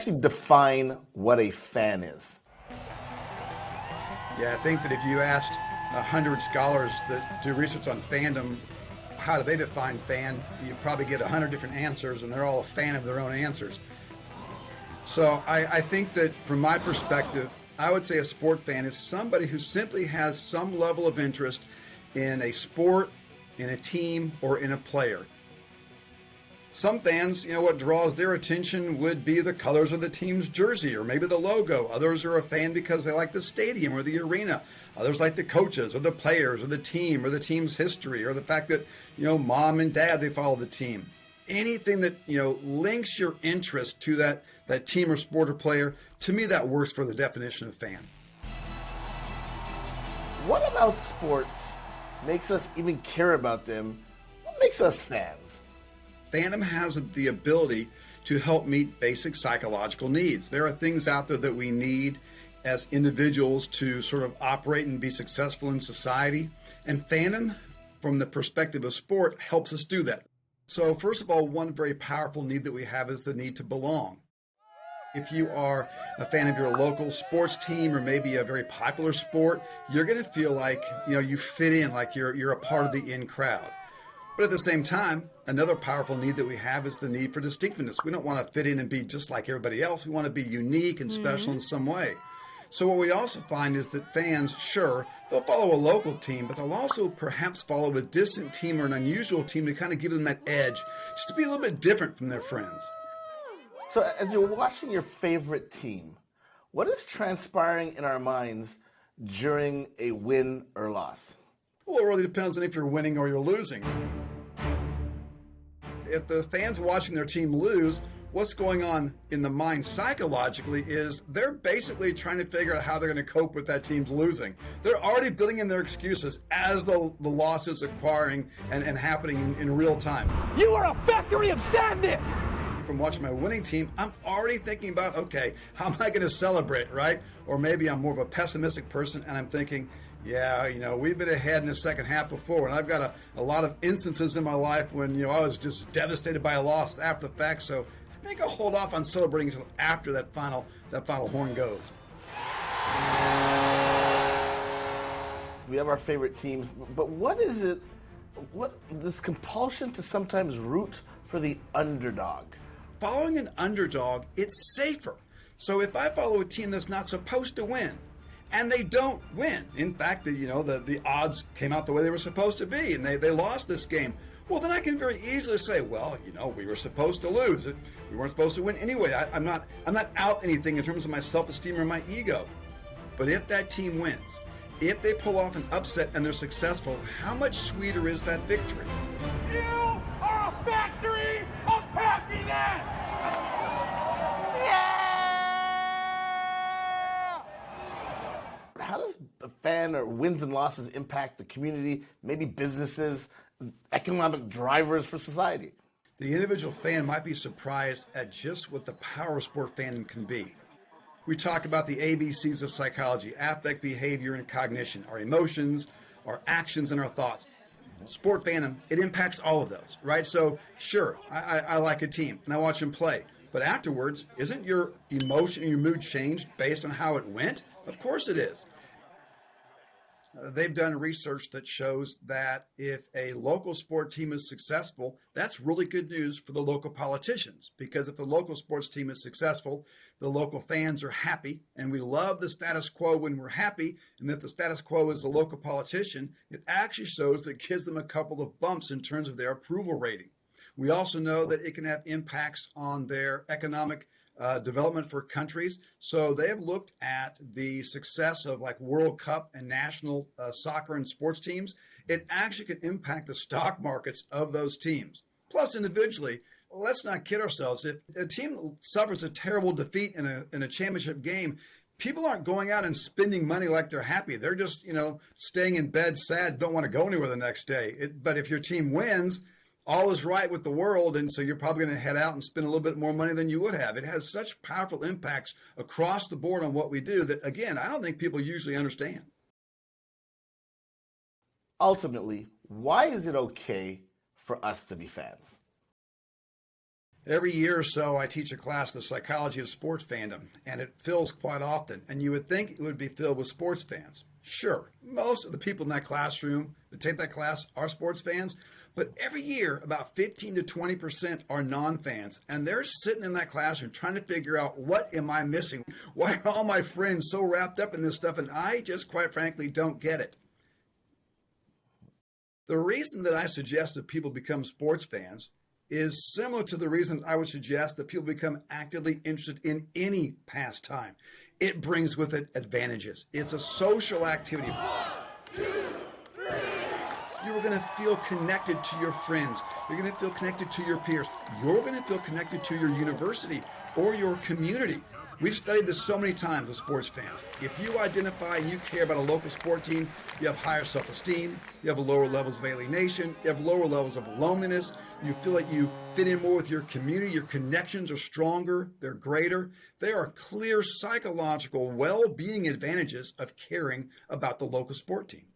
actually define what a fan is? Yeah, I think that if you asked 100 scholars that do research on fandom, how do they define fan, you probably get 100 different answers, and they're all a fan of their own answers. So I think that from my perspective, I would say a sport fan is somebody who simply has some level of interest in a sport, in a team, or in a player. Some fans, what draws their attention would be the colors of the team's jersey or maybe the logo. Others are a fan because they like the stadium or the arena. Others like the coaches or the players or the team or the team's history or the fact that, mom and dad, they follow the team. Anything that, links your interest to that team or sport or player, to me, that works for the definition of fan. What about sports makes us even care about them? What makes us fans? Fandom has the ability to help meet basic psychological needs. There are things out there that we need as individuals to sort of operate and be successful in society. And fandom, from the perspective of sport, helps us do that. So first of all, one very powerful need that we have is the need to belong. If you are a fan of your local sports team or maybe a very popular sport, you're going to feel like, you fit in, like you're a part of the in crowd. But at the same time, another powerful need that we have is the need for distinctiveness. We don't want to fit in and be just like everybody else. We want to be unique and special in some way. So what we also find is that fans, sure, they'll follow a local team, but they'll also perhaps follow a distant team or an unusual team to kind of give them that edge, just to be a little bit different from their friends. So as you're watching your favorite team, what is transpiring in our minds during a win or loss? Well, it really depends on if you're winning or you're losing. If the fans watching their team lose, what's going on in the mind psychologically is they're basically trying to figure out how they're going to cope with that team's losing. They're already building in their excuses as the loss is acquiring and happening in real time. You are a factory of sadness! From watching my winning team, I'm already thinking about, okay, how am I going to celebrate, right? Or maybe I'm more of a pessimistic person and I'm thinking, yeah, we've been ahead in the second half before, and I've got a lot of instances in my life when, I was just devastated by a loss after the fact, so I think I'll hold off on celebrating until after that final horn goes. We have our favorite teams, but what this compulsion to sometimes root for the underdog? Following an underdog, it's safer. So if I follow a team that's not supposed to win, and they don't win. In fact, the odds came out the way they were supposed to be, and they lost this game. Well, then I can very easily say, well, we were supposed to lose. We weren't supposed to win anyway. I'm not out anything in terms of my self-esteem or my ego. But if that team wins, if they pull off an upset and they're successful, how much sweeter is that victory? You are a factory of happiness! How does a fan or wins and losses impact the community, maybe businesses, economic drivers for society? The individual fan might be surprised at just what the power of sport fandom can be. We talk about the ABCs of psychology: affect, behavior, and cognition, our emotions, our actions, and our thoughts. Sport fandom, it impacts all of those, right? So sure, I like a team and I watch them play, but afterwards, isn't your emotion and your mood changed based on how it went? Of course it is. They've done research that shows that if a local sport team is successful, that's really good news for the local politicians, because if the local sports team is successful, the local fans are happy, and we love the status quo when we're happy. And if the status quo is the local politician, it actually shows that it gives them a couple of bumps in terms of their approval rating. We also know that it can have impacts on their economic development for countries. So they have looked at the success of like World Cup and national soccer and sports teams. It actually can impact the stock markets of those teams. Plus, individually, let's not kid ourselves. If a team suffers a terrible defeat in a championship game, people aren't going out and spending money like they're happy. They're just, staying in bed sad, don't want to go anywhere the next day. But if your team wins, all is right with the world, and so you're probably going to head out and spend a little bit more money than you would have. It has such powerful impacts across the board on what we do that, again, I don't think people usually understand. Ultimately, why is it okay for us to be fans? Every year or so, I teach a class, The Psychology of Sports Fandom, and it fills quite often. And you would think it would be filled with sports fans. Sure, most of the people in that classroom that take that class are sports fans, but every year, about 15 to 20% are non-fans. And they're sitting in that classroom trying to figure out, what am I missing? Why are all my friends so wrapped up in this stuff? And I just, quite frankly, don't get it. The reason that I suggest that people become sports fans is similar to the reason I would suggest that people become actively interested in any pastime. It brings with it advantages. It's a social activity. 1, 2, 3. You're going to feel connected to your friends. You're going to feel connected to your peers. You're going to feel connected to your university or your community. We've studied this so many times with sports fans. If you identify and you care about a local sport team, you have higher self-esteem, you have lower levels of alienation, you have lower levels of loneliness, you feel like you fit in more with your community, your connections are stronger, they're greater. There are clear psychological well-being advantages of caring about the local sport team.